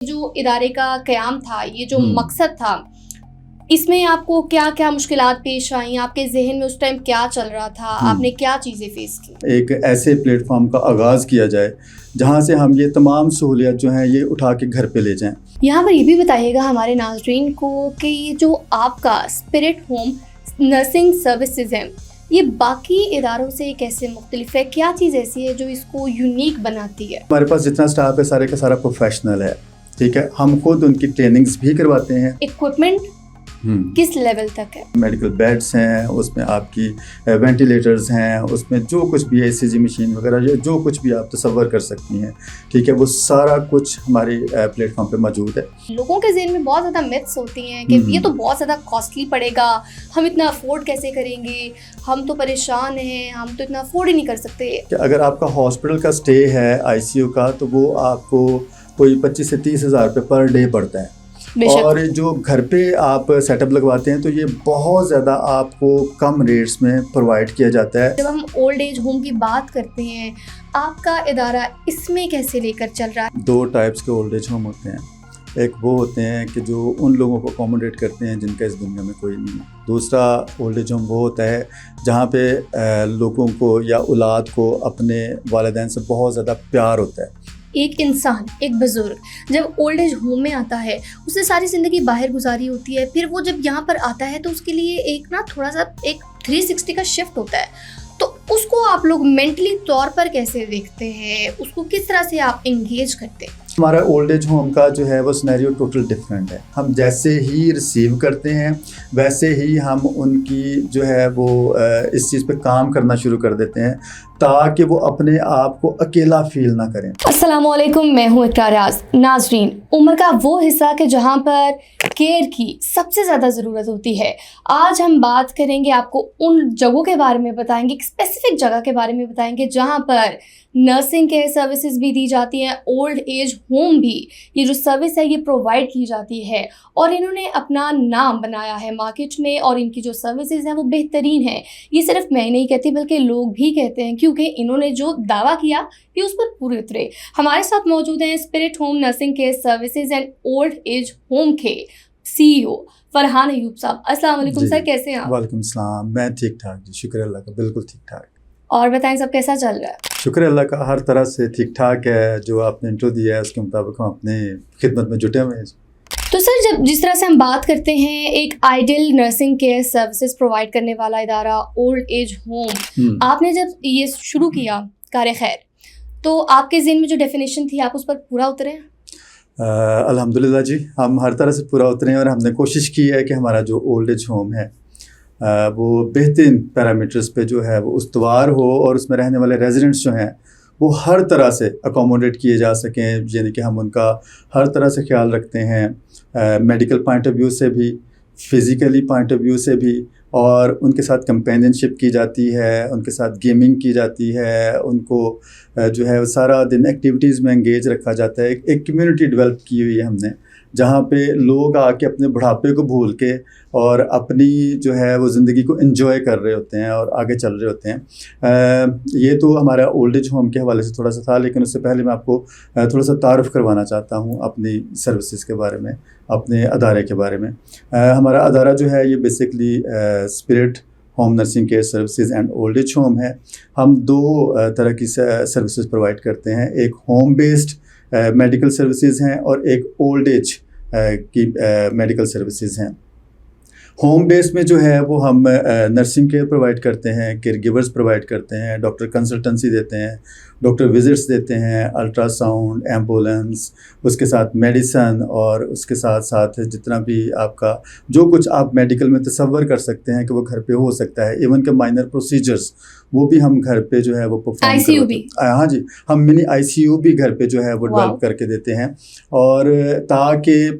جو ادارے کا قیام تھا، یہ جو مقصد تھا، اس میں آپ کو کیا کیا مشکلات پیش آئیں؟ آپ کے ذہن میں اس ٹائم کیا چل رہا تھا؟ آپ نے کیا چیزیں فیس کی؟ ایک ایسے پلیٹ فارم کا آغاز کیا جائے جہاں سے ہم یہ تمام سہولیات جو ہیں یہ اٹھا کے گھر پہ لے جائیں۔ یہاں پر یہ بھی بتائیے گا ہمارے ناظرین کو کہ یہ جو آپ کا اسپرٹ ہوم نرسنگ سروسز ہیں، یہ باقی اداروں سے کیسے مختلف ہے؟ کیا چیز ایسی ہے جو اس کو یونیک بناتی ہے؟ ہمارے پاس جتنا سٹاف ہے سارے کا سارا پروفیشنل ہے، ٹھیک ہے۔ ہم خود ان کی ٹریننگز بھی کرواتے ہیں۔ اکوپمنٹ کس لیول تک ہے؟ میڈیکل بیڈس ہیں، اس میں آپ کی وینٹیلیٹرز ہیں، اس میں جو کچھ بھی ہے ECG مشین وغیرہ جو کچھ بھی آپ تصور کر سکتی ہیں، ٹھیک ہے، وہ سارا کچھ ہماری پلیٹ فارم پہ موجود ہے۔ لوگوں کے ذہن میں بہت زیادہ متس ہوتی ہیں کہ یہ تو بہت زیادہ کاسٹلی پڑے گا، ہم اتنا افورڈ کیسے کریں گے، ہم تو پریشان ہیں، ہم تو اتنا افورڈ ہی نہیں کر سکتے۔ کہ اگر آپ کا ہاسپٹل کا اسٹے ہے ICU کا، تو وہ آپ کو کوئی 25 سے 30 ہزار روپے پر ڈے پڑتا ہے، اور جو گھر پہ آپ سیٹ اپ لگواتے ہیں تو یہ بہت زیادہ آپ کو کم ریٹس میں پرووائڈ کیا جاتا ہے۔ جب ہم اولڈ ایج ہوم کی بات کرتے ہیں، آپ کا ادارہ اس میں کیسے لے کر چل رہا ہے؟ 2 ٹائپس کے اولڈ ایج ہوم ہوتے ہیں۔ ایک وہ ہوتے ہیں کہ جو ان لوگوں کو اکوموڈیٹ کرتے ہیں جن کا اس دنیا میں کوئی نہیں ہے۔ دوسرا اولڈ ایج ہوم وہ ہوتا ہے جہاں پہ لوگوں کو یا اولاد کو اپنے والدین سے بہت زیادہ پیار ہوتا ہے۔ ایک انسان، ایک بزرگ جب اولڈ ایج ہوم میں آتا ہے، اس نے ساری زندگی باہر گزاری ہوتی ہے، پھر وہ جب یہاں پر آتا ہے تو اس کے لیے ایک تھوڑا سا ایک 360 کا شفٹ ہوتا ہے، تو اس کو آپ لوگ مینٹلی طور پر کیسے دیکھتے ہیں؟ اس کو کس طرح سے آپ انگیج کرتے ہیں؟ ہمارا اولڈ ایج ہوم کا جو ہے وہ سینیریو ٹوٹل ڈفرینٹ ہے۔ ہم جیسے ہی ریسیو کرتے ہیں ویسے ہی ہم ان کی جو ہے وہ اس چیز پہ کام کرنا شروع کر دیتے ہیں تاکہ وہ اپنے آپ کو اکیلا فیل نہ کریں۔ السلام علیکم، میں ہوں اقرا ریاض۔ ناظرین، عمر کا وہ حصہ کہ جہاں پر کیئر کی سب سے زیادہ ضرورت ہوتی ہے، آج ہم بات کریں گے، آپ کو ان جگہوں کے بارے میں بتائیں گے، ایک اسپیسیفک جگہ کے بارے میں بتائیں گے جہاں پر نرسنگ کیئر سروسز بھی دی جاتی ہیں، اولڈ ایج ہوم بھی یہ جو سروس ہے یہ پرووائڈ کی جاتی ہے، اور انہوں نے اپنا نام بنایا ہے مارکیٹ میں، اور ان کی جو سروسز ہیں وہ بہترین ہیں۔ یہ صرف میں نہیں کہتی بلکہ لوگ بھی کہتے ہیں، کیونکہ انہوں نے جو دعویٰ کیا یہ اس پر پورے اترے۔ ہمارے ساتھ موجود ہیں spirit home nursing care services and old age home کے CEO فرحان ایوب صاحب۔ السلام علیکم سر، کیسے ہیں آپ؟ وعلیکم السلام، میں ٹھیک ٹھاک جی، شکر اللہ کا، بالکل ٹھیک ٹھاک۔ اور بتائیں سب کیسا چل رہا ہے؟ شکر اللہ کا، ہر طرح سے ٹھیک ٹھاک ہے۔ جو آپ نے انٹرو دیا ہے اس کے مطابق ہم اپنے خدمت میں جٹے ہوئے ہیں۔ تو سر، جس طرح سے ہم بات کرتے ہیں ایک ideal nursing care services provide کرنے والا ادارہ اولڈ ایج ہوم، آپ نے جب یہ شروع کیا کار خیر، تو آپ کے ذہن میں جو ڈیفینیشن تھی آپ اس پر پورا اترے ہیں؟ الحمدللہ جی، ہم ہر طرح سے پورا اترے ہیں، اور ہم نے کوشش کی ہے کہ ہمارا جو اولڈ ایج ہوم ہے وہ بہترین پیرامیٹرز پہ جو ہے وہ استوار ہو، اور اس میں رہنے والے ریزیڈنٹس جو ہیں وہ ہر طرح سے اکوموڈیٹ کیے جا سکیں، یعنی کہ ہم ان کا ہر طرح سے خیال رکھتے ہیں، میڈیکل پوائنٹ آف ویو سے بھی، فزیکلی پوائنٹ آف ویو سے بھی، اور ان کے ساتھ کمپینین شپ کی جاتی ہے، ان کے ساتھ گیمنگ کی جاتی ہے، ان کو جو ہے سارا دن ایکٹیویٹیز میں انگیج رکھا جاتا ہے۔ ایک کمیونٹی ڈیولپ کی ہوئی ہے ہم نے، جہاں پہ لوگ آ کے اپنے بڑھاپے کو بھول کے اور اپنی جو ہے وہ زندگی کو انجوائے کر رہے ہوتے ہیں اور آگے چل رہے ہوتے ہیں۔ یہ تو ہمارا اولڈ ایج ہوم کے حوالے سے تھوڑا سا تھا، لیکن اس سے پہلے میں آپ کو تھوڑا سا تعارف کروانا چاہتا ہوں اپنی سروسز کے بارے میں، اپنے ادارے کے بارے میں۔ ہمارا ادارہ جو ہے یہ basically spirit home nursing care services and old age home ہے۔ ہم 2 طرح کی سروسز پرووائڈ کرتے ہیں، ایک ہوم بیسڈ میڈیکل سروسز ہیں اور ایک اولڈ ایج کی میڈیکل سروسز ہیں۔ ہوم بیس میں جو ہے وہ ہم نرسنگ کیئر پرووائڈ کرتے ہیں، کیئر گیورز پرووائڈ کرتے ہیں، ڈاکٹر کنسلٹنسی دیتے ہیں، ڈاکٹر وزٹس دیتے ہیں، الٹرا ساؤنڈ، ایمبولینس، اس کے ساتھ میڈیسن، اور اس کے ساتھ ساتھ جتنا بھی آپ کا جو کچھ آپ میڈیکل میں تصور کر سکتے ہیں کہ وہ گھر پہ ہو سکتا ہے، ایون کہ مائنر پروسیجرز وہ بھی ہم گھر پہ جو ہے وہ پرفارم کرتے ہیں۔ ہاں جی، ہم منی ICU بھی گھر پہ جو ہے وہ ڈیولپ کر کے دیتے ہیں، اور تاکہ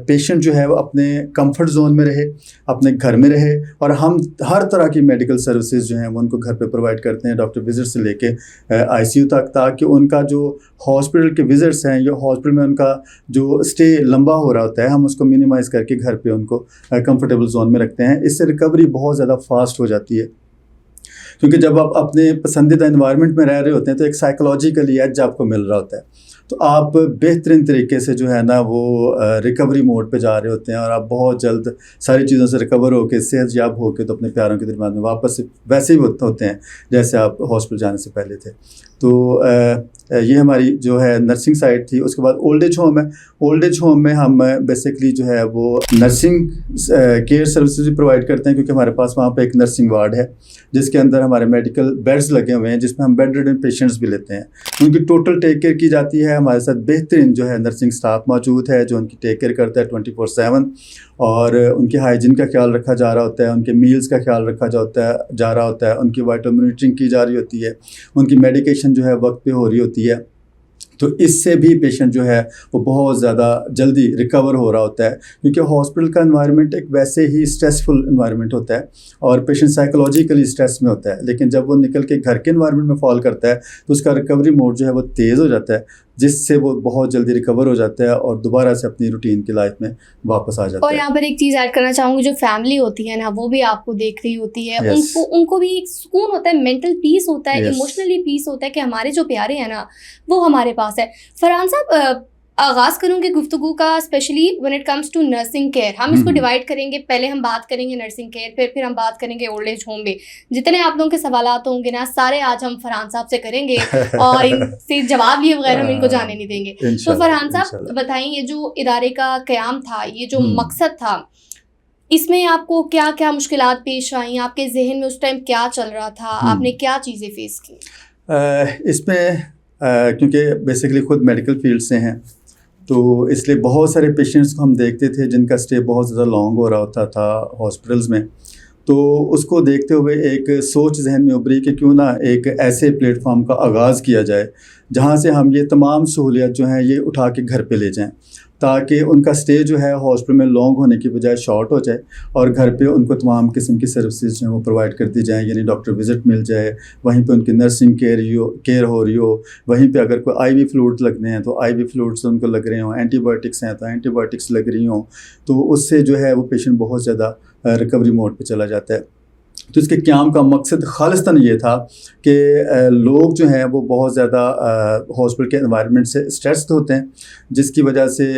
پیشنٹ جو ہے وہ اپنے کمفرٹ زون میں رہے، اپنے گھر میں رہے، اور ہم ہر طرح کی میڈیکل سروسز جو ہیں وہ ان کو گھر پہ پرووائڈ کرتے ہیں، ڈاکٹر وزٹ سے لے کے ICU تک، تاکہ ان کا جو ہاسپٹل کے وزٹس ہیں یا ہاسپٹل میں ان کا جو اسٹے لمبا ہو رہا ہوتا ہے ہم اس کو منیمائز کر کے گھر پہ ان کو کمفرٹیبل زون میں رکھتے ہیں۔ اس سے ریکوری بہت زیادہ فاسٹ ہو جاتی ہے، کیونکہ جب آپ اپنے پسندیدہ انوائرمنٹ میں رہ رہے ہوتے ہیں تو ایک سائیکولوجیکلی ایج آپ کو مل رہا ہوتا ہے، تو آپ بہترین طریقے سے جو ہے نا وہ ریکوری موڈ پہ جا رہے ہوتے ہیں اور آپ بہت جلد ساری چیزوں سے ریکور ہو کے صحت یاب ہو کے تو اپنے پیاروں کے درمیان میں واپس ویسے ہی ہوتے ہیں جیسے آپ ہاسپٹل جانے سے پہلے تھے. تو یہ ہماری جو ہے نرسنگ سائٹ تھی. اس کے بعد اولڈ ایج ہوم ہے. اولڈ ایج ہوم میں ہم بیسکلی جو ہے وہ نرسنگ کیئر سروسز بھی پرووائڈ کرتے ہیں کیونکہ ہمارے پاس وہاں پہ ایک نرسنگ وارڈ ہے جس کے اندر ہمارے میڈیکل بیڈز لگے ہوئے ہیں جس میں ہم بیڈ ریڈن پیشنٹس بھی لیتے ہیں. ان کی ٹوٹل ٹیک کیئر کی جاتی ہے. ہمارے ساتھ بہترین جو ہے نرسنگ سٹاف موجود ہے جو ان کی ٹیک کیئر کرتا ہے 24/7 اور ان کی ہائیجین کا خیال رکھا جا رہا ہوتا ہے, ان کے میلز کا خیال رکھا جا رہا ہوتا ہے, ان کی وائٹل مانیٹرنگ کی جا رہی ہوتی ہے, ان کی میڈیکیشن جو ہے وقت پہ ہو رہی ہوتی ہے. تو اس سے بھی پیشنٹ جو ہے وہ بہت زیادہ جلدی ریکور ہو رہا ہوتا ہے کیونکہ ہاسپٹل کا انوائرمنٹ ایک ویسے ہی اسٹریسفل انوائرمنٹ ہوتا ہے اور پیشنٹ سائیکولوجیکلی اسٹریس میں ہوتا ہے. لیکن جب وہ نکل کے گھر کے انوائرمنٹ میں فال کرتا ہے تو اس کا ریکوری موڈ جو ہے وہ تیز ہو جاتا ہے جس سے وہ بہت جلدی ریکور ہو جاتا ہے اور دوبارہ سے اپنی روٹین کی لائف میں واپس آ جاتا ہے. اور یہاں پر ایک چیز ایڈ کرنا چاہوں گی, جو فیملی ہوتی ہے نا وہ بھی آپ کو دیکھ رہی ہوتی ہے, ان کو بھی ایک سکون ہوتا ہے, مینٹل پیس ہوتا ہے, ایموشنلی پیس ہوتا ہے کہ ہمارے جو پیارے ہیں نا وہ ہمارے پاس ہے. فرحان صاحب, آغاز کروں گی گفتگو کا especially when it comes to nursing care. ہم اس کو ڈیوائڈ کریں گے, پہلے ہم بات کریں گے نرسنگ کیئر, پھر ہم بات کریں گے اولڈ ایج ہوم میں. جتنے آپ لوگوں کے سوالات ہوں گے نا سارے آج ہم فرحان صاحب سے کریں گے اور ان سے جواب لیے بغیر ہم ان کو جانے نہیں دیں گے. تو فرحان صاحب بتائیں, یہ جو ادارے کا قیام تھا, یہ جو مقصد تھا, اس میں آپ کو کیا کیا مشکلات پیش آئیں, آپ کے ذہن میں اس ٹائم کیا چل رہا تھا, آپ نے کیا چیزیں فیس کی؟ اس میں کیونکہ بیسیکلی خود میڈیکل فیلڈ سے ہیں تو اس لیے بہت سارے پیشنٹس کو ہم دیکھتے تھے جن کا اسٹے بہت زیادہ لانگ ہو رہا ہوتا تھا ہاسپٹلز میں. تو اس کو دیکھتے ہوئے ایک سوچ ذہن میں ابھری کہ کیوں نہ ایک ایسے پلیٹ فارم کا آغاز کیا جائے جہاں سے ہم یہ تمام سہولیات جو ہیں یہ اٹھا کے گھر پہ لے جائیں تاکہ ان کا اسٹے جو ہے ہاسپٹل میں لانگ ہونے کی بجائے شارٹ ہو جائے اور گھر پہ ان کو تمام قسم کی سروسز جو ہیں وہ پرووائڈ کر دی جائیں. یعنی ڈاکٹر وزٹ مل جائے, وہیں پہ ان کی نرسنگ کیئر ہو رہی ہو, وہیں پہ اگر کوئی آئی وی فلوئڈ لگنے ہیں تو آئی وی فلوئڈس ان کو لگ رہے ہوں, اینٹی بایوٹکس ہیں تو اینٹی بایوٹکس لگ رہی ہوں, تو اس سے جو ہے وہ پیشنٹ بہت زیادہ ریکوری موڈ پہ چلا جاتا ہے. تو اس کے قیام کا مقصد خالصتاً یہ تھا کہ لوگ جو ہیں وہ بہت زیادہ ہاسپٹل کے انوائرمنٹ سے اسٹریسڈ ہوتے ہیں جس کی وجہ سے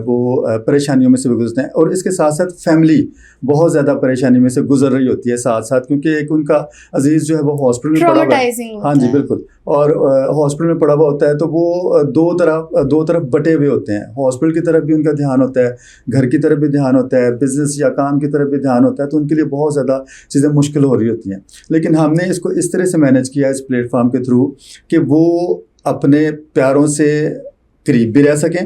وہ پریشانیوں میں سے گزرتے ہیں, اور اس کے ساتھ ساتھ فیملی بہت زیادہ پریشانی میں سے گزر رہی ہوتی ہے ساتھ ساتھ, کیونکہ ایک ان کا عزیز جو ہے وہ ہاسپٹل میں پڑا ہوا ہے. ہاں جی بالکل, اور ہاسپٹل میں پڑا ہوا ہوتا ہے تو وہ دو طرف بٹے ہوئے ہوتے ہیں. ہاسپٹل کی طرف بھی ان کا دھیان ہوتا ہے, گھر کی طرف بھی دھیان ہوتا ہے, بزنس یا کام کی طرف بھی دھیان ہوتا ہے, تو ان کے لیے بہت زیادہ چیزیں مشکل ہو رہی ہوتی ہیں. لیکن ہم نے اس کو اس طرح سے مینیج کیا اس پلیٹ فارم کے تھرو کہ وہ اپنے پیاروں سے قریب بھی رہ سکیں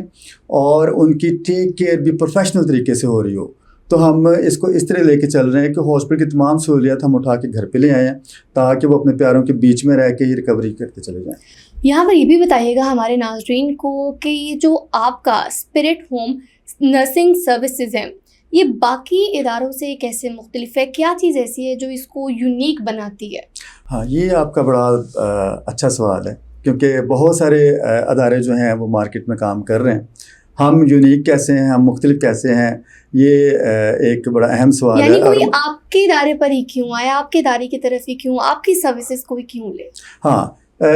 اور ان کی ٹیک کیئر بھی پروفیشنل طریقے سے ہو رہی ہو. تو ہم اس کو اس طرح لے کے چل رہے ہیں کہ ہاسپٹل کی تمام سہولیات ہم اٹھا کے گھر پہ لے آئے ہیں تاکہ وہ اپنے پیاروں کے بیچ میں رہ کے ہی ریکوری کرتے چلے جائیں. یہاں پر یہ بھی بتائیے گا ہمارے ناظرین کو کہ یہ جو آپ کا اسپرٹ ہوم نرسنگ سروسز ہیں یہ باقی اداروں سے کیسے مختلف ہے, کیا چیز ایسی ہے جو اس کو یونیک بناتی ہے؟ ہاں, یہ آپ کا بڑا اچھا سوال ہے کیونکہ بہت سارے ادارے جو ہیں وہ مارکیٹ میں کام کر رہے ہیں. ہم یونیک کیسے ہیں, ہم مختلف کیسے ہیں, یہ ایک بڑا اہم سوال ہے. یعنی کوئی آپ کے ادارے پر ہی کیوں آیا, آپ کے ادارے کی طرف ہی کیوں, آپ کی سروسز کو بھی کیوں لے؟ ہاں,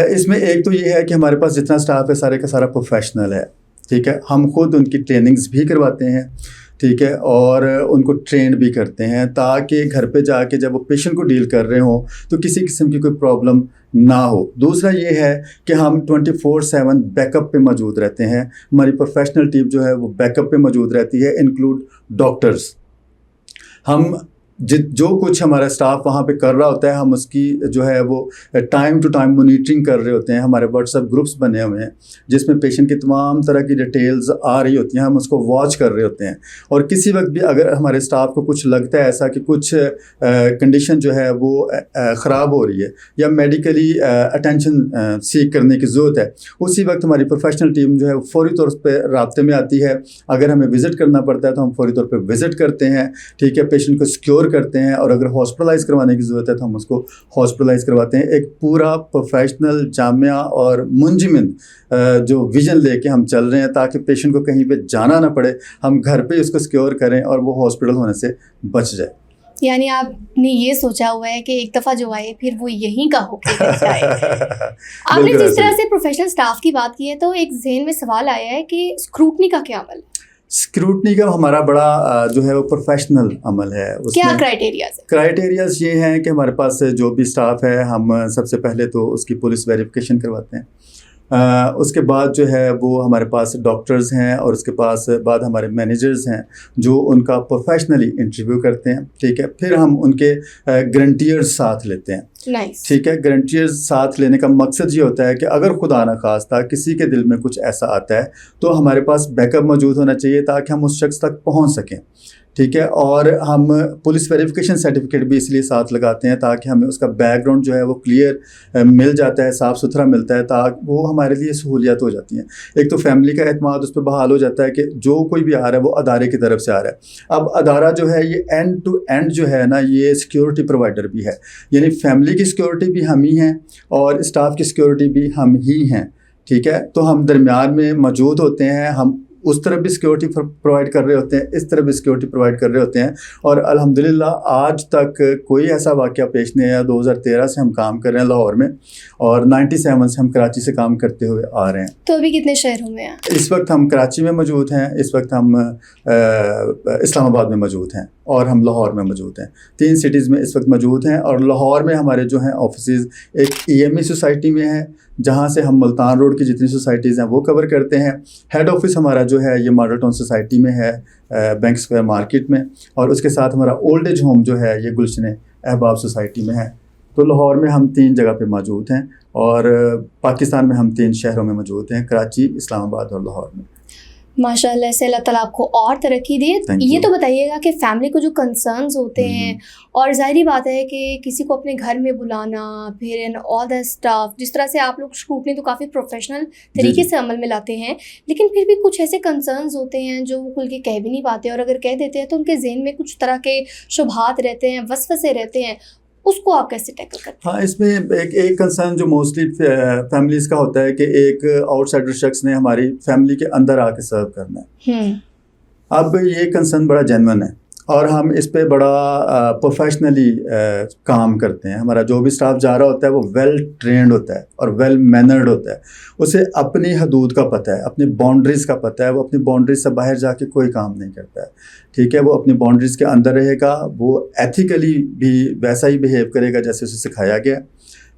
اس میں ایک تو یہ ہے کہ ہمارے پاس جتنا اسٹاف ہے سارے کا سارا پروفیشنل ہے. ٹھیک ہے, ہم خود ان کی ٹریننگز بھی کرواتے ہیں. ٹھیک ہے, اور ان کو ٹرینڈ بھی کرتے ہیں تاکہ گھر پہ جا کے جب وہ پیشنٹ کو ڈیل کر رہے ہوں تو کسی قسم کی کوئی پرابلم نہ ہو. دوسرا یہ ہے کہ ہم 24/7 بیک اپ پہ موجود رہتے ہیں. ہماری پروفیشنل ٹیم جو ہے وہ بیک اپ پہ موجود رہتی ہے, انکلوڈ ڈاکٹرز. ہم جو کچھ ہمارا اسٹاف وہاں پہ کر رہا ہوتا ہے ہم اس کی جو ہے وہ ٹائم ٹو ٹائم مانیٹرنگ کر رہے ہوتے ہیں. ہمارے واٹس ایپ گروپس بنے ہوئے ہیں جس میں پیشنٹ کی تمام طرح کی ڈیٹیلز آ رہی ہوتی ہیں, ہم اس کو واچ کر رہے ہوتے ہیں. اور کسی وقت بھی اگر ہمارے اسٹاف کو کچھ لگتا ہے ایسا کہ کچھ کنڈیشن جو ہے وہ خراب ہو رہی ہے یا میڈیکلی اٹینشن سیک کرنے کی ضرورت ہے, اسی وقت ہماری پروفیشنل ٹیم جو ہے فوری طور پہ رابطے میں آتی ہے. اگر ہمیں وزٹ کرنا پڑتا ہے تو ہم فوری طور پہ وزٹ کرتے ہیں. ٹھیک ہے, پیشنٹ کو سیکیور کرتے ہیں, اور اگر ہاسپٹلائز کروانے کی ضرورت ہے تو ہم اس کو ہاسپٹلائز کرواتے ہیں. ایک پورا پروفیشنل جامعہ اور منجمد جو ویژن لے کے ہم چل رہے ہیں تاکہ پیشنٹ کو کہیں پہ جانا نہ پڑے, ہم گھر پہ اس کو سیکیور کریں اور وہ ہاسپٹل ہونے سے بچ جائے. یعنی آپ نے یہ سوچا ہوا ہے کہ ایک دفعہ جو آئے پھر وہ یہیں کا ہو کے جائے. آپ نے جس طرح سے پروفیشنل سٹاف کی بات کی ہے تو ایک ذہن میں سوال آیا ہے کہ اسکروٹنی کا کیا عمل ہے؟ اسکروٹنی کا ہمارا بڑا جو ہے وہ پروفیشنل عمل ہے. کیا کرائٹیریاز ہیں؟ کرائٹیریاز یہ ہیں کہ ہمارے پاس جو بھی اسٹاف ہے ہم سب سے پہلے تو اس کی پولیس ویریفیکیشن کرواتے ہیں. اس کے بعد جو ہے وہ ہمارے پاس ڈاکٹرز ہیں اور اس کے پاس بعد ہمارے مینیجرز ہیں جو ان کا پروفیشنلی انٹرویو کرتے ہیں. ٹھیک ہے, پھر ہم ان کے گارنٹیئرز ساتھ لیتے ہیں. ٹھیک ہے, گارنٹیئرز ساتھ لینے کا مقصد یہ ہوتا ہے کہ اگر خدا نخواستہ کسی کے دل میں کچھ ایسا آتا ہے تو ہمارے پاس بیک اپ موجود ہونا چاہیے تاکہ ہم اس شخص تک پہنچ سکیں. ٹھیک ہے, اور ہم پولیس ویریفیکیشن سرٹیفکیٹ بھی اس لیے ساتھ لگاتے ہیں تاکہ ہمیں اس کا بیک گراؤنڈ جو ہے وہ کلیئر مل جاتا ہے, صاف ستھرا ملتا ہے, تاکہ وہ ہمارے لیے سہولیات ہو جاتی ہیں. ایک تو فیملی کا اعتماد اس پہ بحال ہو جاتا ہے کہ جو کوئی بھی آ رہا ہے وہ ادارے کی طرف سے آ رہا ہے. اب ادارہ جو ہے یہ اینڈ ٹو اینڈ جو ہے نا یہ سیکیورٹی پرووائڈر بھی ہے, یعنی فیملی کی سیکیورٹی بھی ہم ہی ہیں اور اسٹاف کی سیکیورٹی بھی ہم ہی ہیں. ٹھیک ہے, تو ہم درمیان میں موجود ہوتے ہیں, ہم اس طرف بھی سیکیورٹی پرووائڈ کر رہے ہوتے ہیں, اس طرف بھی سیکیورٹی پرووائڈ کر رہے ہوتے ہیں. اور الحمدللہ آج تک کوئی ایسا واقعہ پیش نہیں آیا. 2013 سے ہم کام کر رہے ہیں لاہور میں اور 97 سے ہم کراچی سے کام کرتے ہوئے آ رہے ہیں. تو ابھی کتنے شہروں میں ہیں؟ اس وقت ہم کراچی میں موجود ہیں, اس وقت ہم اسلام آباد میں موجود ہیں اور ہم لاہور میں موجود ہیں. 3 سٹیز میں اس وقت موجود ہیں. اور لاہور میں ہمارے جو ہیں آفیسز ایک EME سوسائٹی میں ہیں جہاں سے ہم ملتان روڈ کی جتنی سوسائٹیز ہیں وہ کور کرتے ہیں. ہیڈ آفس ہمارا جو ہے یہ ماڈل ٹاؤن سوسائٹی میں ہے, بینک اسکوائر مارکیٹ میں, اور اس کے ساتھ ہمارا اولڈ ایج ہوم جو ہے یہ گلشن احباب سوسائٹی میں ہے. تو لاہور میں ہم 3 جگہ پہ موجود ہیں اور پاکستان میں ہم 3 شہروں میں موجود ہیں, کراچی, اسلام آباد اور لاہور میں. ماشاء اللہ سے اللہ تعالیٰ آپ کو اور ترقی دے. یہ تو بتائیے گا کہ فیملی کو جو کنسرنز ہوتے ہیں, اور ظاہری بات ہے کہ کسی کو اپنے گھر میں بلانا, پھر ان آل دا اسٹاف, جس طرح سے آپ لوگ اسکروٹنی تو کافی پروفیشنل طریقے سے عمل میں لاتے ہیں, لیکن پھر بھی کچھ ایسے کنسرنز ہوتے ہیں جو وہ کھل کے کہہ بھی نہیں پاتے, اور اگر کہہ دیتے ہیں تو ان کے ذہن میں کچھ طرح کے شبہات رہتے ہیں, وسوسے رہتے ہیں. اس کو آپ کیسے ٹیکل کرتے ہیں؟ ہاں, اس میں ایک کنسرن جو موسٹلی فیملیز کا ہوتا ہے کہ ایک آؤٹ سائڈر شخص نے ہماری فیملی کے اندر آ کے سرو کرنا ہے. اب یہ کنسرن بڑا جینون ہے اور ہم اس پہ بڑا پروفیشنلی کام کرتے ہیں. ہمارا جو بھی اسٹاف جا رہا ہوتا ہے وہ ویل ٹرینڈ ہوتا ہے اور ویل مینرڈ ہوتا ہے. اسے اپنی حدود کا پتہ ہے, اپنی باؤنڈریز کا پتہ ہے. وہ اپنی باؤنڈریز سے باہر جا کے کوئی کام نہیں کرتا ہے. ٹھیک ہے, وہ اپنی باؤنڈریز کے اندر رہے گا, وہ ایتھیکلی بھی ویسا ہی بیہیو کرے گا جیسے اسے سکھایا گیا.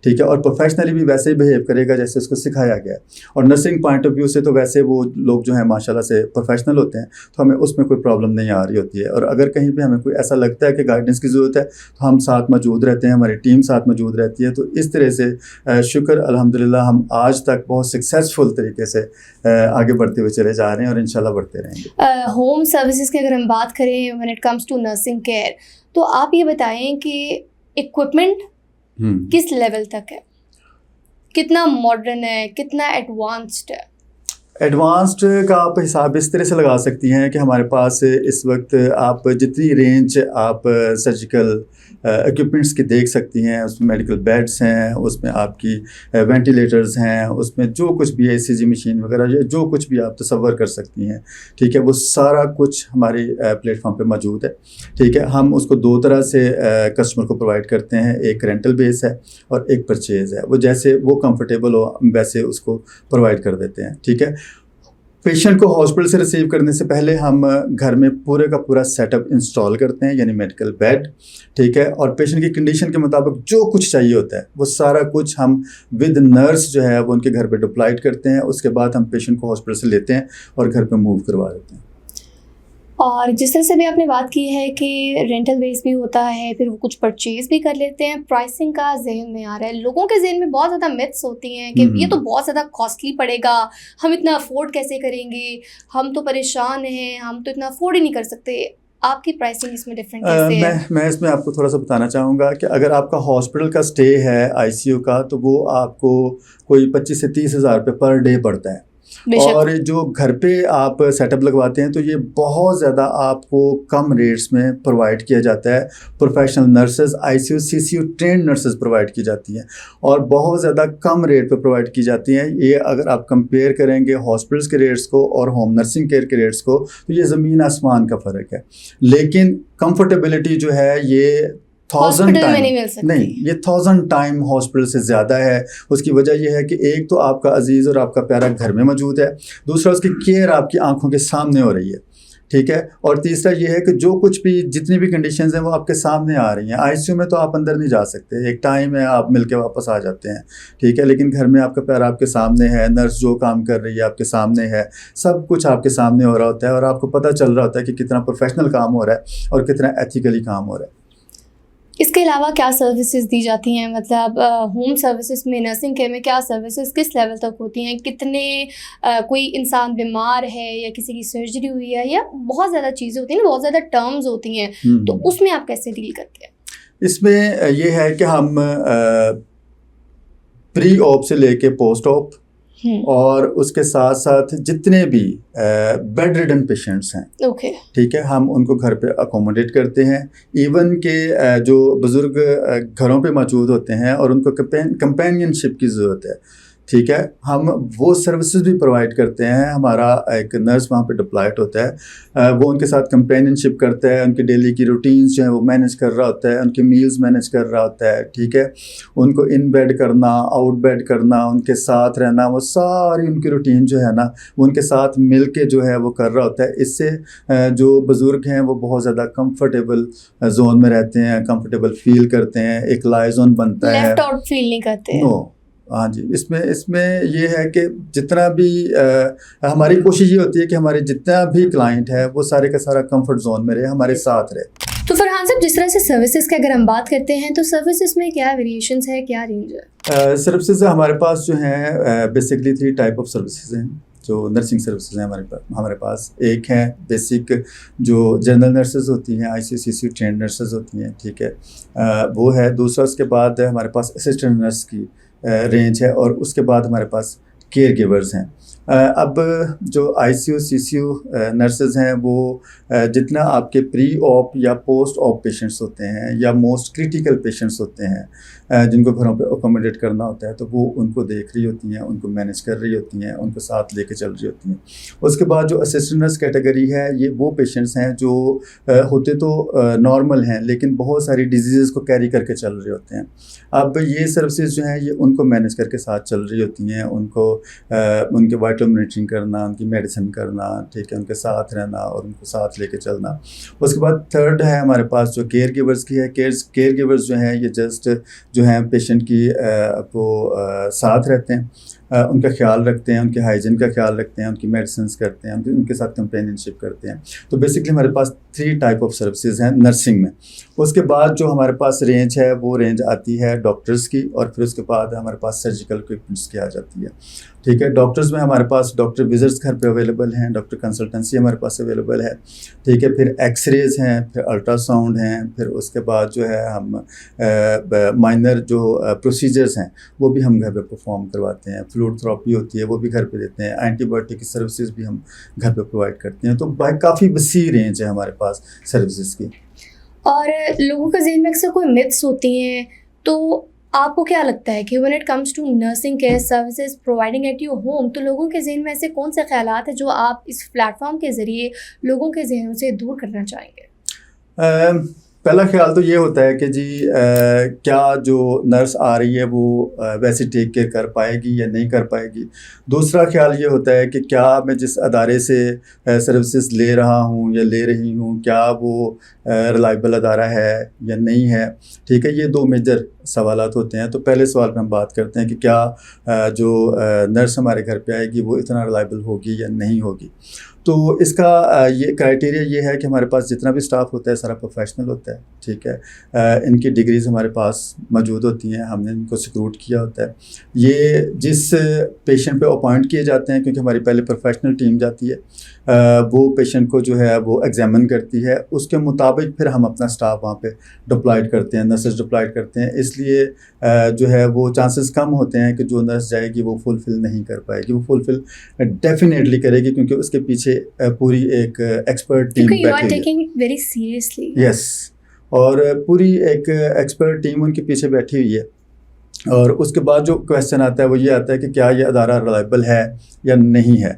ٹھیک ہے, اور پروفیشنلی بھی ویسے ہی بیہیو کرے گا جیسے اس کو سکھایا گیا ہے. اور نرسنگ پوائنٹ آف ویو سے تو ویسے وہ لوگ جو ہیں ماشاءاللہ سے پروفیشنل ہوتے ہیں, تو ہمیں اس میں کوئی پرابلم نہیں آ رہی ہوتی ہے. اور اگر کہیں پہ ہمیں کوئی ایسا لگتا ہے کہ گائیڈنس کی ضرورت ہے تو ہم ساتھ موجود رہتے ہیں, ہماری ٹیم ساتھ موجود رہتی ہے. تو اس طرح سے شکر الحمدللہ ہم آج تک بہت سکسیزفل طریقے سے آگے بڑھتے ہوئے چلے جا رہے ہیں اور انشاءاللہ بڑھتے رہیں گے. ہوم سروسز کی اگر ہم بات کریں when it comes to nursing care, تو آپ یہ بتائیں کہ اکوپمنٹ کس لیول تک ہے, کتنا ماڈرن ہے, کتنا ایڈوانسڈ ہے؟ ایڈوانسڈ کا آپ حساب اس طرح سے لگا سکتی ہیں کہ ہمارے پاس اس وقت آپ جتنی رینج آپ سرجیکل ایکوپمنٹس کی دیکھ سکتی ہیں, اس میں میڈیکل بیڈس ہیں, اس میں آپ کی وینٹیلیٹرز ہیں, اس میں جو کچھ بھی ECG مشین وغیرہ جو کچھ بھی آپ تصور کر سکتی ہیں. ٹھیک ہے, وہ سارا کچھ ہماری پلیٹ فارم پہ موجود ہے. ٹھیک ہے, ہم اس کو 2 طرح سے کسٹمر کو پرووائڈ کرتے ہیں, ایک رینٹل بیس ہے اور ایک پرچیز ہے. وہ جیسے وہ کمفرٹیبل ہو ویسے اس کو پرووائڈ کر دیتے ہیں. ٹھیک ہے, پیشنٹ کو ہاسپٹل سے ریسیو کرنے سے پہلے ہم گھر میں پورے کا پورا سیٹ اپ انسٹال کرتے ہیں, یعنی میڈیکل بیڈ. ٹھیک ہے, اور پیشنٹ کی کنڈیشن کے مطابق جو کچھ چاہیے ہوتا ہے وہ سارا کچھ ہم ود نرس جو ہے وہ ان کے گھر پہ ڈپلائڈ کرتے ہیں. اس کے بعد ہم پیشنٹ کو ہاسپٹل سے لیتے ہیں اور گھر پہ موو کروا دیتے ہیں. اور جس طرح سے بھی آپ نے بات کی ہے کہ رینٹل بیس بھی ہوتا ہے, پھر وہ کچھ پرچیز بھی کر لیتے ہیں, پرائسنگ کا ذہن میں آ رہا ہے. لوگوں کے ذہن میں بہت زیادہ متس ہوتی ہیں کہ یہ تو بہت زیادہ کاسٹلی پڑے گا, ہم اتنا افورڈ کیسے کریں گے, ہم تو پریشان ہیں, ہم تو اتنا افورڈ ہی نہیں کر سکتے. آپ کی پرائسنگ اس میں ڈفرینٹ کیسے ہے؟ میں اس میں آپ کو تھوڑا سا بتانا چاہوں گا کہ اگر آپ کا ہاسپٹل کا اسٹے ہے ICU کا, تو وہ آپ کو کوئی 25 سے 30 ہزار روپے پر ڈے پڑتا ہے. اور جو گھر پہ آپ سیٹ اپ لگواتے ہیں تو یہ بہت زیادہ آپ کو کم ریٹس میں پرووائڈ کیا جاتا ہے. Professional nurses ICU CCU trained nurses provide کی جاتی ہیں اور بہت زیادہ کم ریٹ پہ پرووائڈ کی جاتی ہیں. یہ اگر آپ کمپیئر کریں گے ہاسپٹلس کے ریٹس کو اور ہوم نرسنگ کیئر کے ریٹس کو تو یہ زمین آسمان کا فرق ہے. لیکن کمفرٹیبلٹی جو ہے یہ 1000 ٹائم نہیں، یہ 1000 ٹائم ہاسپٹل سے زیادہ ہے. اس کی وجہ یہ ہے کہ ایک تو آپ کا عزیز اور آپ کا پیارا گھر میں موجود ہے، دوسرا اس کی کیئر آپ کی آنکھوں کے سامنے ہو رہی ہے، ٹھیک ہے، اور تیسرا یہ ہے کہ جو کچھ بھی جتنی بھی کنڈیشنز ہیں وہ آپ کے سامنے آ رہی ہیں. ICU میں تو آپ اندر نہیں جا سکتے، ایک ٹائم ہے آپ مل کے واپس آ جاتے ہیں، ٹھیک ہے، لیکن گھر میں آپ کا پیارا آپ کے سامنے ہے، نرس جو کام کر رہی ہے آپ کے سامنے ہے، سب کچھ آپ کے سامنے ہو رہا ہوتا ہے اور آپ کو پتہ چل رہا ہوتا ہے کہ کتنا پروفیشنل کام ہو رہا ہے اور کتنا ایتھیکلی کام ہو رہا ہے. اس کے علاوہ کیا سروسز دی جاتی ہیں؟ مطلب ہوم سروسز میں نرسنگ کیئر میں کیا سروسز کس لیول تک ہوتی ہیں؟ کتنے کوئی انسان بیمار ہے یا کسی کی سرجری ہوئی ہے یا بہت زیادہ چیزیں ہوتی ہیں نا، بہت زیادہ ٹرمز ہوتی ہیں، تو اس میں آپ کیسے ڈیل کرتے ہیں؟ اس میں یہ ہے کہ ہم پری آپ سے لے کے پوسٹ آپ اور اس کے ساتھ ساتھ جتنے بھی بیڈ ریڈن پیشنٹس ہیں، ٹھیک ہے، ہم ان کو گھر پہ اکوموڈیٹ کرتے ہیں. ایون کہ جو بزرگ گھروں پہ موجود ہوتے ہیں اور ان کو کمپینین شپ کی ضرورت ہے، ٹھیک ہے، ہم وہ سروسز بھی پرووائڈ کرتے ہیں. ہمارا ایک نرس وہاں پہ ڈپلائٹ ہوتا ہے، وہ ان کے ساتھ کمپینین شپ کرتا ہے، ان کی ڈیلی کی روٹینز جو ہیں وہ مینیج کر رہا ہوتا ہے، ان کی میلز مینیج کر رہا ہوتا ہے، ٹھیک ہے، ان کو ان بیڈ کرنا، آؤٹ بیڈ کرنا، ان کے ساتھ رہنا، وہ ساری ان کی روٹین جو ہے نا وہ ان کے ساتھ مل کے جو ہے وہ کر رہا ہوتا ہے. اس سے جو بزرگ ہیں وہ بہت زیادہ کمفرٹیبل زون میں رہتے ہیں، کمفرٹیبل فیل کرتے ہیں، ایک لائے زون بنتا ہے، لیفٹ آؤٹ فیل نہیں کرتے. ہاں جی. اس میں یہ ہے کہ جتنا بھی ہماری کوشش یہ ہوتی ہے کہ ہمارے جتنا بھی کلائنٹ ہے وہ سارے کا سارا کمفرٹ زون میں رہے، ہمارے ساتھ رہے. تو فرحان صاحب، جس طرح سے سروسز کی اگر ہم بات کرتے ہیں تو سروسز میں کیا ویریشنز ہے، کیا رینج ہے؟ سروسز ہمارے پاس جو ہیں بیسکلی 3 ٹائپ آف سروسز ہیں جو نرسنگ سروسز ہیں ہمارے پاس. ایک ہے بیسک جو جنرل نرسز ہوتی ہیں، ICU CCU ٹرینڈ نرسز ہوتی ہیں، ٹھیک ہے، وہ ہے. دوسرا اس کے بعد ہمارے پاس اسسٹنٹ نرس کی رینج ہے اور اس کے بعد ہمارے پاس کیئر گیورز ہیں. اب جو ICU CCU نرسز ہیں وہ جتنا آپ کے پری آپ یا پوسٹ آپ پیشنٹس ہوتے ہیں یا موسٹ کریٹیکل پیشنٹس ہوتے ہیں جن کو گھروں پہ اکوموڈیٹ کرنا ہوتا ہے تو وہ ان کو دیکھ رہی ہوتی ہیں، ان کو مینیج کر رہی ہوتی ہیں، ان کو ساتھ لے کے چل رہی ہوتی ہیں. اس کے بعد جو اسسٹنٹ نرس کیٹیگری ہے یہ وہ پیشنٹس ہیں جو ہوتے تو نارمل ہیں لیکن بہت ساری ڈیزیزز کو کیری کر کے چل رہے ہوتے ہیں. اب یہ سروسز جو ہیں یہ ان کو مینیج کر کے ساتھ چل رہی ہوتی ہیں، ان کو ان کے وائٹل مانیٹرنگ کرنا، ان کی میڈیسن کرنا، ٹھیک ہے، ان کے ساتھ رہنا اور ان کو ساتھ لے کے چلنا. اس کے بعد تھرڈ ہے ہمارے پاس جو کیئر گیورز کی ہے. کیئر گیورز جو ہیں یہ جسٹ جو ہیں پیشنٹ کی وہ ساتھ رہتے ہیں، ان کا خیال رکھتے ہیں، ان کے ہائیجین کا خیال رکھتے ہیں، ان کی میڈیسنس کرتے ہیں، ان کے ساتھ کمپینین شپ کرتے ہیں. تو بیسکلی ہمارے پاس 3 ٹائپ آف سروسز ہیں نرسنگ میں. اس کے بعد جو ہمارے پاس رینج ہے وہ رینج آتی ہے ڈاکٹرز کی اور پھر اس کے بعد ہمارے پاس سرجیکل اکوپمنٹس کی آ جاتی ہے، ٹھیک ہے. ڈاکٹرز میں ہمارے پاس ڈاکٹر وزٹس گھر پہ اویلیبل ہیں، ڈاکٹر کنسلٹنسی ہمارے پاس اویلیبل ہے، ٹھیک ہے. پھر ایکس ریز ہیں، پھر الٹرا ساؤنڈ ہیں، پھر اس کے بعد جو ہے ہم مائنر جو پروسیجرز ہیں وہ بھی ہم گھر پہ پرفارم کرواتے ہیں. فلوئڈ تھراپی ہوتی ہے وہ بھی گھر پہ دیتے ہیں. اینٹی بایوٹک کی سروسز بھی ہم گھر پہ پرووائڈ کرتے ہیں. تو کافی وسیع رینج ہے ہمارے پاس سروسز کی. اور لوگوں کے ذہن میں اکثر کوئی متس ہوتی ہیں، تو آپ کو کیا لگتا ہے کہ when it comes to nursing care services providing at your home تو لوگوں کے ذہن میں ایسے کون سے خیالات ہیں جو آپ اس پلیٹ فارم کے ذریعے لوگوں کے ذہنوں سے دور کرنا چاہیں گے؟ پہلا خیال تو یہ ہوتا ہے کہ جی کیا جو نرس آ رہی ہے وہ ویسے ٹیک کیئر کر پائے گی یا نہیں کر پائے گی. دوسرا خیال یہ ہوتا ہے کہ کیا میں جس ادارے سے سروسز لے رہا ہوں یا لے رہی ہوں کیا وہ ریلائبل ادارہ ہے یا نہیں ہے، ٹھیک ہے. یہ 2 میجر سوالات ہوتے ہیں. تو پہلے سوال پہ ہم بات کرتے ہیں کہ کیا جو نرس ہمارے گھر پہ آئے گی وہ اتنا ریلائبل ہوگی یا نہیں ہوگی. تو اس کا یہ کرائٹیریا یہ ہے کہ ہمارے پاس جتنا بھی اسٹاف ہوتا ہے سارا پروفیشنل ہوتا ہے، ٹھیک ہے. ان کی ڈگریز ہمارے پاس موجود ہوتی ہیں، ہم نے ان کو سکروٹ کیا ہوتا ہے. یہ جس پیشنٹ پہ اپوائنٹ کیے جاتے ہیں کیونکہ ہماری پہلے پروفیشنل ٹیم جاتی ہے، وہ پیشنٹ کو جو ہے وہ ایگزامن کرتی ہے، اس کے مطابق پھر ہم اپنا اسٹاف وہاں پہ ڈپلائڈ کرتے ہیں، نرسز ڈپلائڈ کرتے ہیں. اس اس لیے جو ہے وہ چانسز کم ہوتے ہیں کہ جو نرس جائے گی وہ فلفل نہیں کر پائے گی. وہ فلفل ڈیفینیٹلی کرے گی کیونکہ اس کے پیچھے پوری ایک ایکسپرٹ ٹیم بیٹھی ہے. یس, اور پوری ایک ایکسپرٹ ٹیم ان کے پیچھے بیٹھی ہوئی ہے. اور اس کے بعد جو کویشچن آتا ہے وہ یہ آتا ہے کہ کیا یہ ادارہ ریلائبل ہے یا نہیں ہے.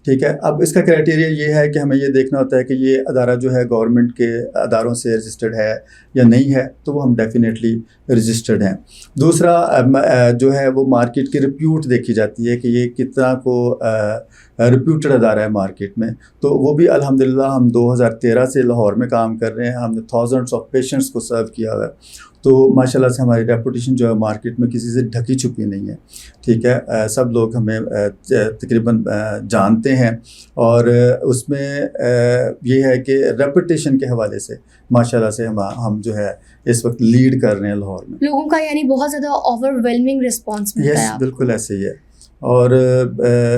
ٹھیک ہے, اب اس کا کرائٹیریا یہ ہے کہ ہمیں یہ دیکھنا ہوتا ہے کہ یہ ادارہ جو ہے گورنمنٹ کے اداروں سے رجسٹرڈ ہے یا نہیں ہے, تو وہ ہم ڈیفینیٹلی رجسٹرڈ ہیں. دوسرا جو ہے وہ مارکیٹ کی رپیوٹ دیکھی جاتی ہے کہ یہ کتنا کو رپیوٹڈ ادارہ ہے مارکیٹ میں. تو وہ بھی الحمدللہ ہم 2013 سے لاہور میں کام کر رہے ہیں. ہم نے تھاؤزنڈس آف پیشنٹس کو سرو کیا ہوا ہے. تو ماشاءاللہ سے ہماری ریپوٹیشن جو ہے مارکیٹ میں کسی سے ڈھکی چھپی نہیں ہے. ٹھیک ہے, سب لوگ ہمیں تقریباً جانتے ہیں, اور اس میں یہ ہے کہ ریپوٹیشن کے حوالے سے ماشاءاللہ سے ہم جو ہے اس وقت لیڈ کر رہے ہیں لاہور میں. لوگوں کا یعنی بہت زیادہ اوور ویلمنگ رسپانس ملتا ہے. یس, بالکل ایسے ہی ہے. اور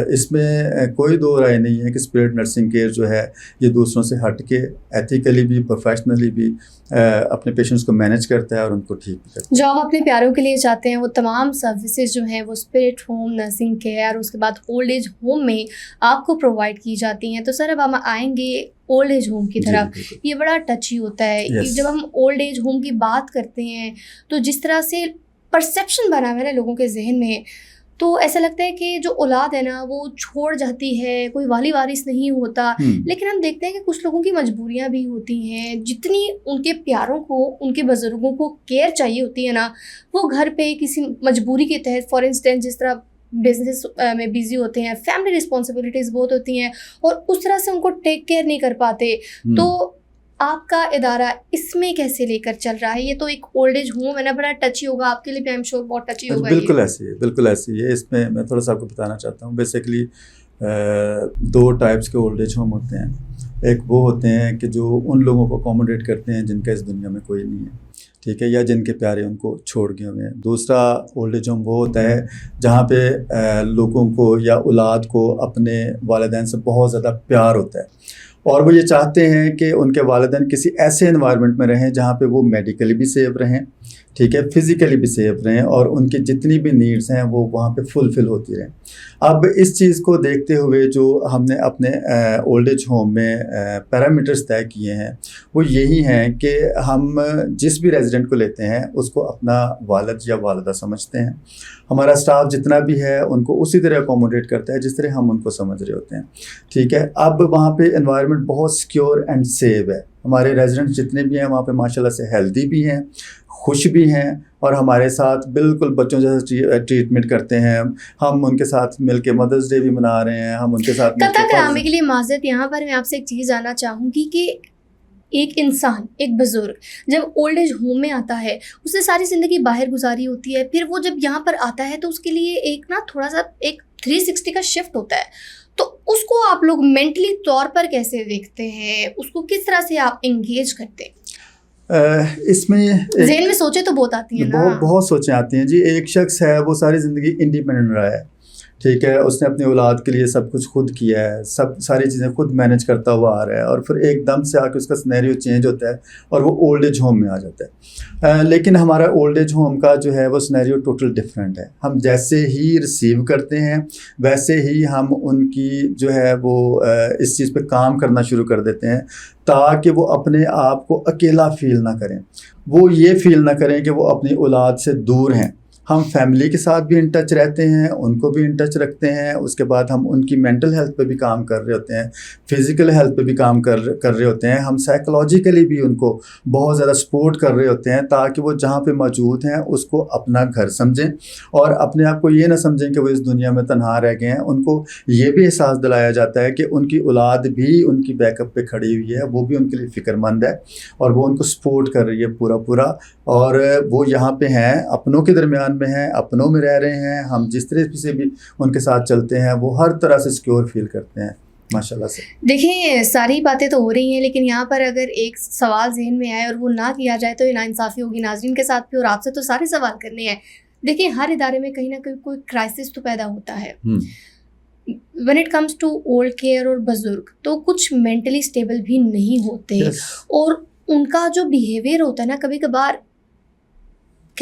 اس میں کوئی دو رائے نہیں ہے کہ اسپرٹ نرسنگ کیئر جو ہے یہ دوسروں سے ہٹ کے ایتھیکلی بھی پروفیشنلی بھی اپنے پیشنٹس کو مینیج کرتا ہے اور ان کو ٹھیک بھی کرتا ہے. جو ہم اپنے پیاروں کے لیے چاہتے ہیں وہ تمام سروسز جو ہیں وہ اسپرٹ ہوم, نرسنگ کیئر, اس کے بعد اولڈ ایج ہوم میں آپ کو پرووائڈ کی جاتی ہیں. تو سر اب ہم آئیں گے اولڈ ایج ہوم کی طرف. یہ بڑا ٹچی ہوتا ہے. جب ہم اولڈ ایج ہوم کی بات کرتے ہیں تو جس طرح سے پرسیپشن بنا ہوا ہے نا لوگوں کے ذہن میں, تو ایسا لگتا ہے کہ جو اولاد ہے نا وہ چھوڑ جاتی ہے, کوئی والی وارث نہیں ہوتا. لیکن ہم دیکھتے ہیں کہ کچھ لوگوں کی مجبوریاں بھی ہوتی ہیں. جتنی ان کے پیاروں کو, ان کے بزرگوں کو کیئر چاہیے ہوتی ہے نا, وہ گھر پہ کسی مجبوری کے تحت, فار انسٹنس جس طرح بزنس میں بیزی ہوتے ہیں, فیملی رسپانسبلٹیز بہت ہوتی ہیں, اور اس طرح سے ان کو ٹیک کیئر نہیں کر پاتے. تو آپ کا ادارہ اس میں کیسے لے کر چل رہا ہے؟ یہ تو ایک اولڈ ایج ہوم ہے نا, بڑا ٹچی ہوگا آپ کے لیے بھی, آئی ایم شیور بہت ٹچی ہوگا. بالکل ایسے ہی, بالکل ایسے ہی ہے. اس میں تھوڑا سا آپ کو بتانا چاہتا ہوں. بیسیکلی 2 ٹائپس کے اولڈ ایج ہوم ہوتے ہیں. ایک وہ ہوتے ہیں کہ جو ان لوگوں کو اکوموڈیٹ کرتے ہیں جن کا اس دنیا میں کوئی نہیں ہے, ٹھیک ہے, یا جن کے پیارے ان کو چھوڑ گئے ہوئے ہیں. دوسرا اولڈ ایج ہوم وہ ہوتا ہے جہاں پہ لوگوں کو یا اولاد کو اپنے والدین سے بہت زیادہ پیار ہوتا ہے, اور وہ یہ چاہتے ہیں کہ ان کے والدین کسی ایسے انوائرمنٹ میں رہیں جہاں پہ وہ میڈیکلی بھی سیف رہیں, ٹھیک ہے, فزیکلی بھی سیف رہیں, اور ان کی جتنی بھی نیڈس ہیں وہ وہاں پہ فلفل ہوتی رہیں. اب اس چیز کو دیکھتے ہوئے جو ہم نے اپنے اولڈ ایج ہوم میں پیرامیٹرز طے کیے ہیں وہ یہی ہیں کہ ہم جس بھی ریزیڈنٹ کو لیتے ہیں اس کو اپنا والد یا والدہ سمجھتے ہیں. ہمارا اسٹاف جتنا بھی ہے ان کو اسی طرح اکوموڈیٹ کرتا ہے جس طرح ہم ان کو سمجھ رہے ہوتے ہیں, ٹھیک ہے. اب وہاں پہ انوائرمنٹ بہت سیکیور اینڈ سیف ہے. ہمارے ریزیڈنٹ جتنے بھی ہیں وہاں پہ ماشاءاللہ سے ہیلدی بھی ہیں, خوش بھی ہیں, اور ہمارے ساتھ بالکل بچوں جیسے ٹریٹمنٹ کرتے ہیں. ہم ان کے ساتھ مل کے مدرس ڈے بھی منا رہے ہیں, ہم ان کے ساتھ قطع کرانے کے لیے معذرت, یہاں پر میں آپ سے ایک چیز جاننا چاہوں گی کہ ایک انسان, ایک بزرگ جب اولڈ ایج ہوم میں آتا ہے, اس نے ساری زندگی باہر گزاری ہوتی ہے, پھر وہ جب یہاں پر آتا ہے تو اس کے لیے ایک نا تھوڑا سا ایک 360 کا شفٹ ہوتا ہے. تو اس کو آپ لوگ مینٹلی طور پر کیسے دیکھتے ہیں, اس کو کس طرح سے آپ انگیج کرتے ہیں؟ اس میں ذہن میں سوچیں تو بہت آتی ہیں نا, بہت سوچیں آتی ہیں جی. ایک شخص ہے وہ ساری زندگی انڈیپینڈنٹ رہا ہے, ٹھیک ہے, اس نے اپنی اولاد کے لیے سب کچھ خود کیا ہے, ساری چیزیں خود مینیج کرتا ہوا آ رہا ہے, اور پھر ایک دم سے آ کے اس کا سینیریو چینج ہوتا ہے اور وہ اولڈ ایج ہوم میں آ جاتا ہے. لیکن ہمارا اولڈ ایج ہوم کا جو ہے وہ سینیریو ٹوٹل ڈفرینٹ ہے. ہم جیسے ہی ریسیو کرتے ہیں ویسے ہی ہم ان کی جو ہے وہ اس چیز پہ کام کرنا شروع کر دیتے ہیں تاکہ وہ اپنے آپ کو اکیلا فیل نہ کریں, وہ یہ فیل نہ کریں کہ وہ اپنی اولاد سے دور ہیں. ہم فیملی کے ساتھ بھی ان ٹچ رہتے ہیں, ان کو بھی ان ٹچ رکھتے ہیں. اس کے بعد ہم ان کی مینٹل ہیلتھ پہ بھی کام کر رہے ہوتے ہیں, فزیکل ہیلتھ پہ بھی کام کر رہے ہوتے ہیں. ہم سائیکولوجیکلی بھی ان کو بہت زیادہ سپورٹ کر رہے ہوتے ہیں تاکہ وہ جہاں پہ موجود ہیں اس کو اپنا گھر سمجھیں, اور اپنے آپ کو یہ نہ سمجھیں کہ وہ اس دنیا میں تنہا رہ گئے ہیں. ان کو یہ بھی احساس دلایا جاتا ہے کہ ان کی اولاد بھی ان کی بیک اپ پہ کھڑی ہوئی ہے, وہ بھی ان کے لیے فکر مند ہے, اور وہ ان کو سپورٹ کر رہی ہے پورا, اور وہ یہاں پہ ہیں, اپنوں کے درمیان میں ہیں, اپنوں میں رہ رہے ہیں. ہم جس طرح سے بھی ان کے ساتھ چلتے ہیں وہ ہر طرح سے سیکیور فیل کرتے ہیں ماشاءاللہ سے. دیکھیں ساری باتیں تو ہو رہی ہیں, لیکن یہاں پر اگر ایک سوال ذہن میں آئے اور وہ نہ کیا جائے تو یہ ناانصافی ہوگی ناظرین کے ساتھ بھی, اور آپ سے تو سارے سوال کرنے ہیں. دیکھیں ہر ادارے میں کہیں نہ کہیں کوئی کرائسس تو پیدا ہوتا ہے. when it comes to old care اور بزرگ تو کچھ مینٹلی اسٹیبل بھی نہیں ہوتے, اور ان کا جو بیہیویئر ہوتا ہے نا کبھی کبھار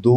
2